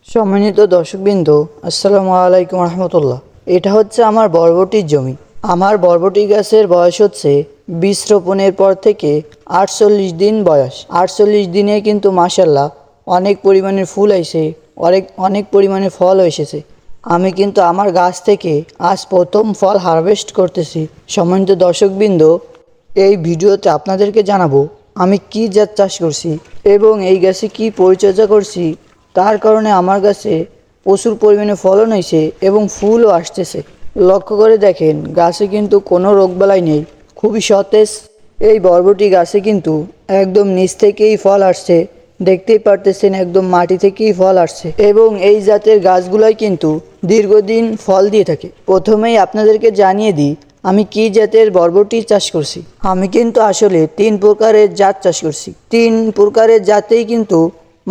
সম্মানিত দর্শকবৃন্দ, আসসালামু আলাইকুম রহমতুল্লাহ। এটা হচ্ছে আমার বরবটির জমি। আমার বরবটি গাছের বয়স হচ্ছে বীজ রোপণের পর থেকে 48 দিন বয়স। 48 দিনে কিন্তু মাশাল্লাহ অনেক পরিমাণে ফুল আইছে, অনেক পরিমাণে ফল এসেছে। আমি কিন্তু আমার গাছ থেকে আজ প্রথম ফল হারভেস্ট করতেছি। সম্মানিত দর্শকবৃন্দ, এই ভিডিওতে আপনাদেরকে জানাবো আমি কি জাত চাষ করছি এবং এই গাছে কি পরিচর্যা করছি। তার কারণে আমার গাছে প্রচুর পরিমাণে ফলন হয়েছে এবং ফুলও আসতেছে। লক্ষ্য করে দেখেন, গাছে কিন্তু কোনো রোগবালাই নেই, খুবই সতেজ। এই বরবটি গাছে কিন্তু একদম নিচ থেকেই ফল আসছে, দেখতেই পারতেছেন একদম মাটি থেকেই ফল আসছে এবং এই জাতের গাছগুলোই কিন্তু দীর্ঘদিন ফল দিয়ে থাকে। প্রথমেই আপনাদেরকে জানিয়ে দিই আমি কি জাতের বরবটি চাষ করছি। আমি কিন্তু আসলে 3 প্রকারের জাত চাষ করছি। 3 প্রকারের জাতেই কিন্তু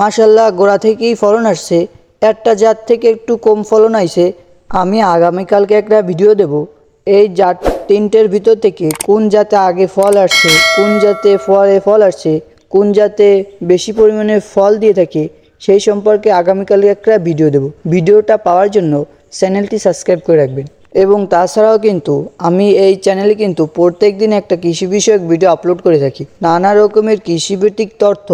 মাশাল্লাহ গোড়া থেকেই ফলন আসছে। একটা জাত থেকে একটু কম ফলন আইছে। আমি আগামীকালকে একটা ভিডিও দেব এই জাত 3টের ভিতর থেকে কোন জাতে আগে ফল আসছে, কোন জাতে ফল আসছে, কোন জাতে বেশি পরিমাণে ফল দিয়ে থাকে, সেই সম্পর্কে আগামীকালকে একটা ভিডিও দেব। ভিডিওটা পাওয়ার জন্য চ্যানেলটি সাবস্ক্রাইব করে রাখবেন। এবং তাছাড়াও কিন্তু আমি এই চ্যানেলে কিন্তু প্রত্যেক দিন একটা কৃষি বিষয়ক ভিডিও আপলোড করে থাকি। নানা রকমের কৃষিভিত্তিক তথ্য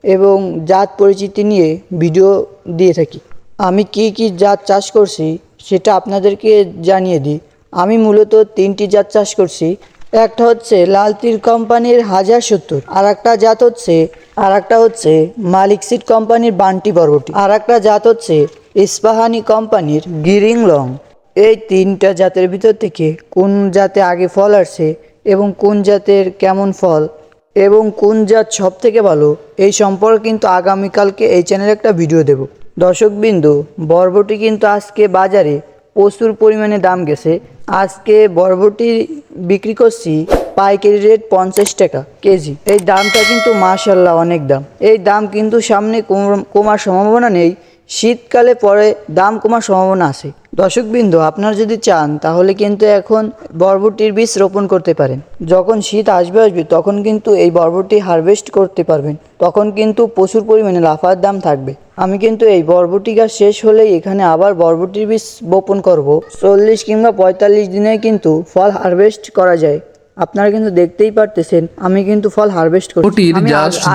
এবং জাত পরিচিতি নিয়ে ভিডিও দিয়ে থাকি। আমি কি জাত চাষ করছি সেটা আপনাদেরকে জানিয়ে দিই। আমি মূলত 3টি জাত চাষ করছি। একটা হচ্ছে লাল তীর কোম্পানির 1070, আর একটা হচ্ছে মালিক সিড কোম্পানির বান্টি বরবটি, আর একটা জাত হচ্ছে ইস্পাহানি কোম্পানির গিরিং লং। এই 3টা জাতের ভিতর থেকে কোন জাতে আগে ফল আসছে এবং কোন জাতের কেমন ফল এবং কোন জাত সব থেকে ভালো, এই সম্পর্কে কিন্তু আগামীকালকে এই চ্যানেলে একটা ভিডিও দেব। দর্শকবৃন্দ, বরবটি কিন্তু আজকে বাজারে প্রচুর পরিমাণে দাম গেছে। আজকে বরবটি বিক্রি করছি পাইকারি রেট 50 টাকা কেজি। এই দামটা কিন্তু মাশাল্লাহ অনেক দাম। এই দাম কিন্তু সামনে কমার সম্ভাবনা নেই। শীতকালে পরে দাম কমার সম্ভাবনা আছে। দর্শকবৃন্দ, আপনারা যদি চান তাহলে কিন্তু এখন বরবটির বীজ রোপণ করতে পারেন। যখন শীত আসবে তখন কিন্তু এই বরবটি হারভেস্ট করতে পারবেন। তখন কিন্তু প্রচুর পরিমাণে লাফার দাম থাকবে। আমি কিন্তু এই বরবটি গাছ শেষ হলেই এখানে আবার বরবটির বীজ বপন করব। 40 কিংবা 45 দিনে কিন্তু ফল হারভেস্ট করা যায়। আপনারা কিন্তু দেখতেই পারতেছেন আমি কিন্তু ফল হারভেস্ট করছি। আমি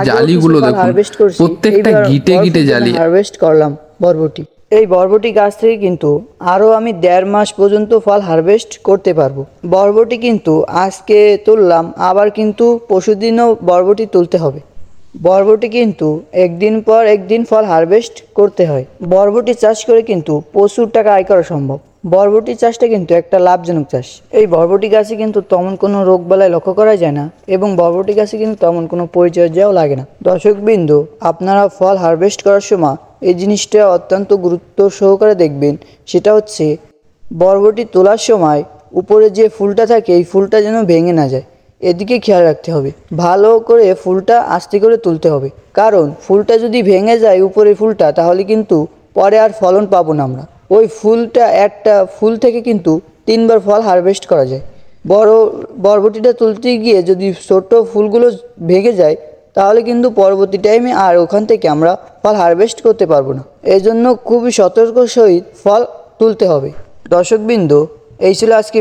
জালিগুলো হারভেস্ট করছি, প্রত্যেকটা গিটে গিটে জালি হারভেস্ট করলাম বরবটি। এই বরবটি গাছ থেকে কিন্তু আরও আমি 1.5 মাস পর্যন্ত ফল হারভেস্ট করতে পারবো। বরবটি কিন্তু আজকে তুললাম, আবার কিন্তু পরশুদিনও বরবটি তুলতে হবে। বরবটি কিন্তু একদিন পর একদিন ফল হারভেস্ট করতে হয়। বরবটি চাষ করে কিন্তু প্রচুর টাকা আয় করা সম্ভব। বরবটি চাষটা কিন্তু একটা লাভজনক চাষ। এই বরবটি গাছে কিন্তু তেমন কোনো রোগবালাই লক্ষ্য করা যায় না এবং বরবটি গাছে কিন্তু তেমন কোনো পরিচর্যাও লাগে না। দর্শকবৃন্দ, আপনারা ফল হারভেস্ট করার সময় এই জিনিসটা অত্যন্ত গুরুত্ব সহকারে দেখবেন। সেটা হচ্ছে বরবটি তোলার সময় উপরে যে ফুলটা থাকে এই ফুলটা যেন ভেঙে না যায়, এদিকে খেয়াল রাখতে হবে। ভালো করে ফুলটা আস্তে করে তুলতে হবে, কারণ ফুলটা যদি ভেঙে যায় উপরের ফুলটা, তাহলে কিন্তু পরে আর ফলন পাবো না আমরা। ওই ফুলটা একটা ফুল থেকে কিন্তু 3বার ফল হারভেস্ট করা যায়। বরবটিটা তুলতে গিয়ে যদি ছোট ফুলগুলো ভেঙে যায় তাহলে কিন্তু পরবর্তী টাইমে আর ওখান থেকে আমরা ফল হারভেস্ট করতে পারবো না। এই জন্য খুবই সতর্ক সহিত ফল তুলতে হবে। দর্শকবৃন্দ, এই ছিল আজকে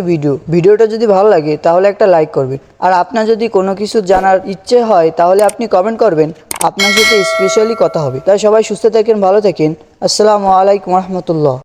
ভিডিওটা যদি ভালো লাগে তাহলে একটা লাইক করবেন। আর আপনার যদি কোনো কিছু জানার ইচ্ছে হয় তাহলে আপনি কমেন্ট করবেন, আপনার সাথে স্পেশালি কথা হবে। তাই সবাই সুস্থ থাকেন, ভালো থাকেন। আসসালামু আলাইকুম রহমতুল্লাহ।